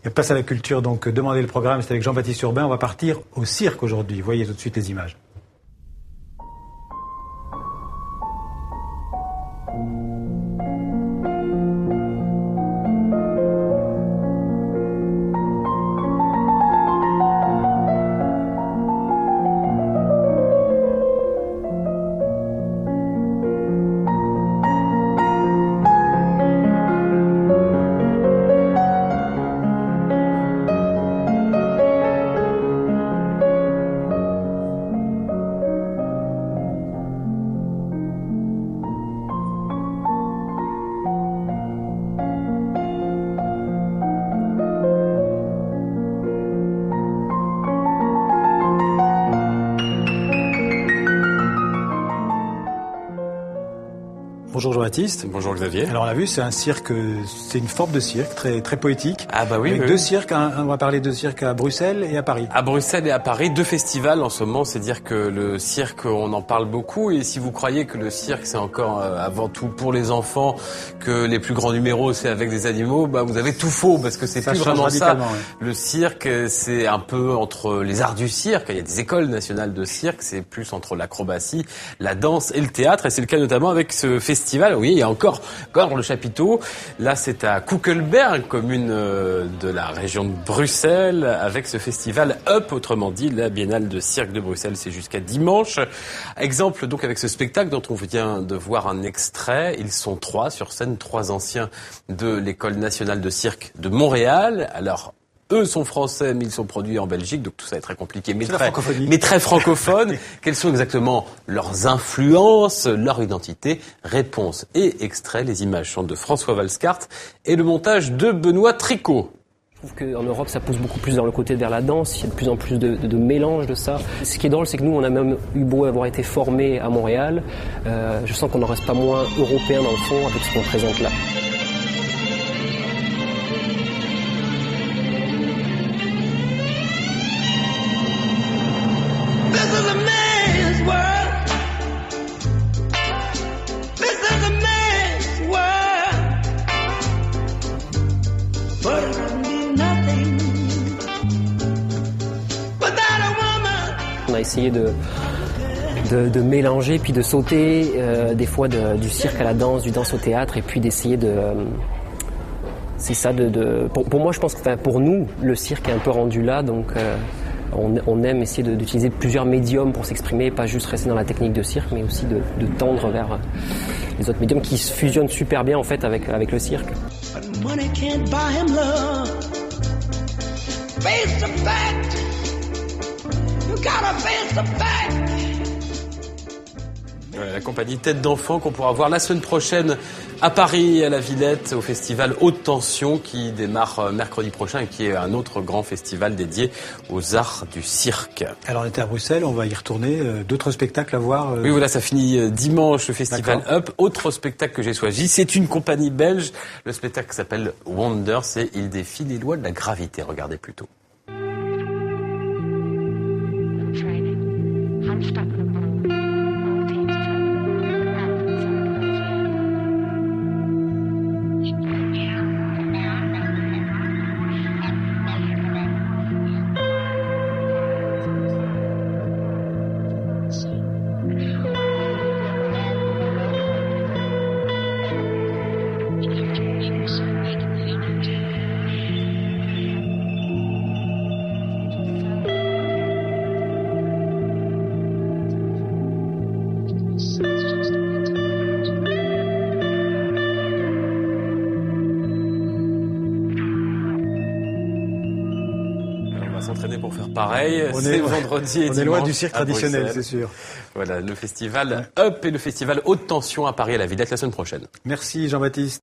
Et place à la culture, donc demandez le programme, c'est avec Jean-Baptiste Urbain. On va partir au cirque aujourd'hui. Voyez tout de suite les images. Bonjour Jean-Baptiste. Bonjour Xavier. Alors on l'a vu, c'est un cirque, c'est une forme de cirque très très poétique. Ah bah oui. Avec oui. deux cirques, on va parler de cirques à Bruxelles et à Paris. À Bruxelles et à Paris, deux festivals en ce moment. C'est dire que le cirque, on en parle beaucoup. Et si vous croyez que le cirque c'est encore avant tout pour les enfants, que les plus grands numéros c'est avec des animaux, bah vous avez tout faux parce que c'est plus vraiment ça. Ouais. Le cirque, c'est un peu entre les arts du cirque. Il y a des écoles nationales de cirque. C'est plus entre l'acrobatie, la danse et le théâtre. Et c'est le cas notamment avec ce festival. Oui, il y a encore le chapiteau. Là, c'est à Koekelberg, commune de la région de Bruxelles, avec ce festival Up, autrement dit, la Biennale de cirque de Bruxelles. C'est jusqu'à dimanche. Exemple, donc, avec ce spectacle dont on vient de voir un extrait. Ils sont trois sur scène, trois anciens de l'École nationale de cirque de Montréal. Alors, eux sont français, mais ils sont produits en Belgique, donc tout ça est très compliqué, mais très francophone. Quelles sont exactement leurs influences, leur identité? Réponse et extrait. Les images sont de François Valskart et le montage de Benoît Tricot. Je trouve qu'en Europe, ça pousse beaucoup plus dans le côté vers la danse. Il y a de plus en plus de mélange de ça. Ce qui est drôle, c'est que nous, on a même eu beau avoir été formés à Montréal. Je sens qu'on n'en reste pas moins européen dans le fond avec ce qu'on présente là. On a essayé de mélanger puis de sauter des fois du cirque à la danse, du danse au théâtre et puis d'essayer c'est ça pour moi je pense que pour nous le cirque est un peu rendu là donc on aime essayer d'utiliser plusieurs médiums pour s'exprimer, pas juste rester dans la technique de cirque mais aussi de tendre vers les autres médiums qui se fusionnent super bien en fait avec le cirque. La compagnie Tête d'Enfant qu'on pourra voir la semaine prochaine à Paris, à la Villette, au festival Haute Tension qui démarre mercredi prochain et qui est un autre grand festival dédié aux arts du cirque. Alors on était à Bruxelles, on va y retourner. D'autres spectacles à voir Oui, voilà, ça finit dimanche le festival Up. Autre spectacle que j'ai choisi, c'est une compagnie belge. Le spectacle s'appelle Wonder, c'est Il défie les lois de la gravité. Regardez plutôt. S'entraîner pour faire pareil. C'est vendredi et dimanche. On est loin du cirque traditionnel, c'est sûr. Voilà, le festival Up et le festival Haute Tension à Paris à la Villette la semaine prochaine. Merci Jean-Baptiste.